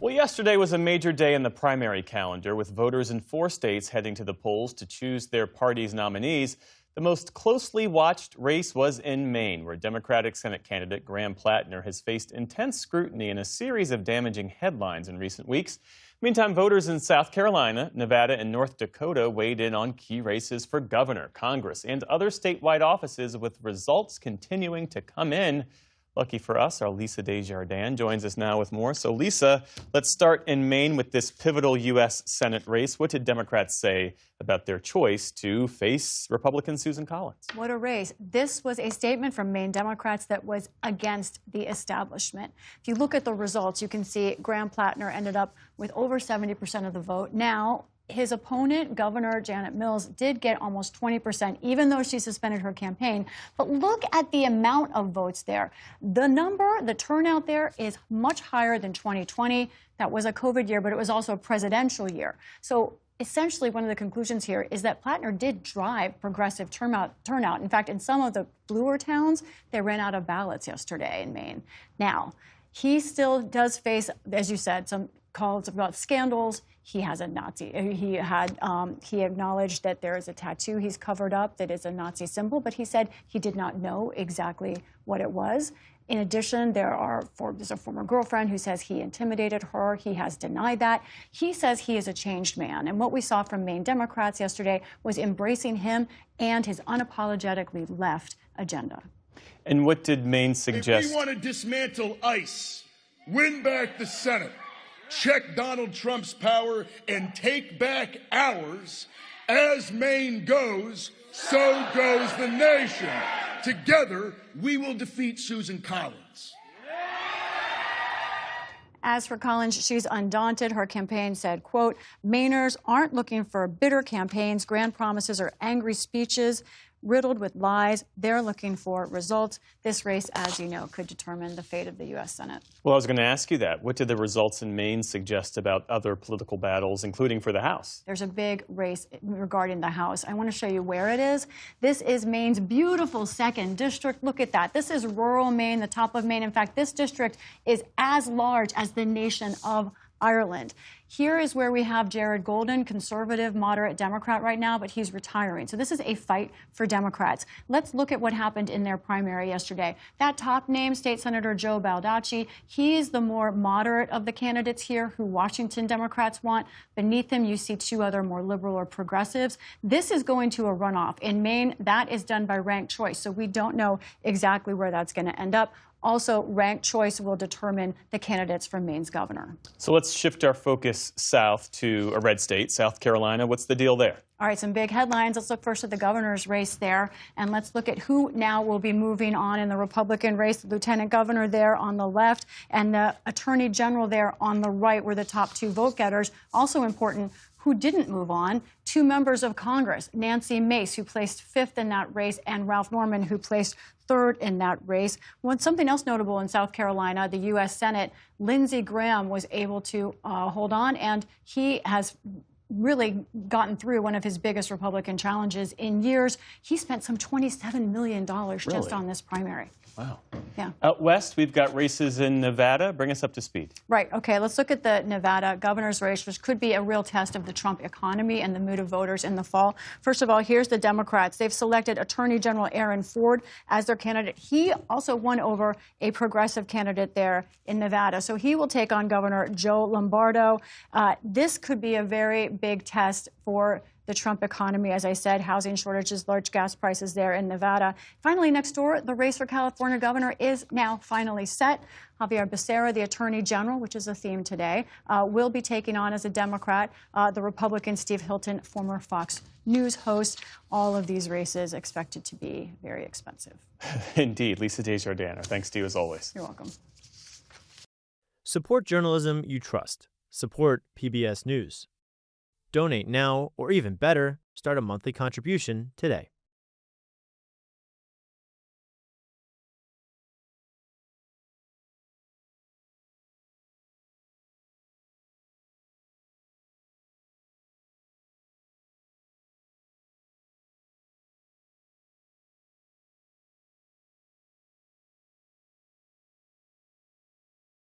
Well, yesterday was a major day in the primary calendar, with voters in 4 states heading to the polls to choose their party's nominees. The most closely watched race was in Maine, where Democratic Senate candidate Graham Platner has faced intense scrutiny and a series of damaging headlines in recent weeks. Meantime, voters in South Carolina, Nevada, and North Dakota weighed in on key races for governor, Congress, and other statewide offices, with results continuing to come in. Lucky for us, our Lisa Desjardins joins us now with more. So, Lisa, let's start in Maine with this pivotal U.S. Senate race. What did Democrats say about their choice to face Republican Susan Collins? What a race. This was a statement from Maine Democrats that was against the establishment. If you look at the results, you can see Graham Platner ended up with over 70% of the vote. Now, his opponent, Governor Janet Mills, did get almost 20%, even though she suspended her campaign. But look at the amount of votes there. The turnout there is much higher than 2020. That was a COVID year, but it was also a presidential year. So essentially, one of the conclusions here is that Platner did drive progressive turnout. In fact, in some of the bluer towns, they ran out of ballots yesterday in Maine. Now, he still does face, as you said, some calls about scandals. He has a Nazi. He acknowledged that there is a tattoo he's covered up that is a Nazi symbol, but he said he did not know exactly what it was. In addition, there's a former girlfriend who says he intimidated her. He has denied that. He says he is a changed man. And what we saw from Maine Democrats yesterday was embracing him and his unapologetically left agenda. And what did Maine suggest? If we want to dismantle ICE, win back the Senate, check Donald Trump's power, and take back ours, as Maine goes, so goes the nation. Together, we will defeat Susan Collins. As for Collins, she's undaunted. Her campaign said, quote, "Mainers aren't looking for bitter campaigns, grand promises, or angry speeches riddled with lies. They're looking for results." This race, as you know, could determine the fate of the U.S. Senate. Well, I was going to ask you that. What did the results in Maine suggest about other political battles, including for the House? There's a big race regarding the House. I want to show you where it is. This is Maine's beautiful 2nd district. Look at that. This is rural Maine, the top of Maine. In fact, this district is as large as the nation of Ireland. Here is where we have Jared Golden, conservative, moderate Democrat right now, but he's retiring. So this is a fight for Democrats. Let's look at what happened in their primary yesterday. That top name, State Senator Joe Baldacci, he's the more moderate of the candidates here who Washington Democrats want. Beneath him, you see 2 other more liberal or progressives. This is going to a runoff. In Maine, that is done by ranked choice, so we don't know exactly where that's going to end up. Also, ranked choice will determine the candidates for Maine's governor. So let's shift our focus south to a red state, South Carolina. What's the deal there? All right, some big headlines. Let's look first at the governor's race there, and let's look at who now will be moving on in the Republican race. The lieutenant governor there on the left and the attorney general there on the right were the top 2 vote getters. Also important, who didn't move on, 2 members of Congress, Nancy Mace, who placed 5th in that race, and Ralph Norman, who placed 3rd in that race. Something else notable in South Carolina, the U.S. Senate, Lindsey Graham was able to hold on, and he has really gotten through one of his biggest Republican challenges in years. He spent some $27 million just on this primary. Wow. Yeah. Out west, we've got races in Nevada. Bring us up to speed. Right. Okay. Let's look at the Nevada governor's race, which could be a real test of the Trump economy and the mood of voters in the fall. First of all, here's the Democrats. They've selected Attorney General Aaron Ford as their candidate. He also won over a progressive candidate there in Nevada. So he will take on Governor Joe Lombardo. This could be a very big test for the Trump economy. As I said, housing shortages, large gas prices there in Nevada. Finally, next door, the race for California governor is now finally set. Javier Becerra, the attorney general, which is a theme today, will be taking on as a Democrat the Republican Steve Hilton, former Fox News host. All of these races expected to be very expensive. Indeed. Lisa Desjardins, thanks to you as always. You're welcome. Support journalism you trust. Support PBS News. Donate now, or even better, start a monthly contribution today.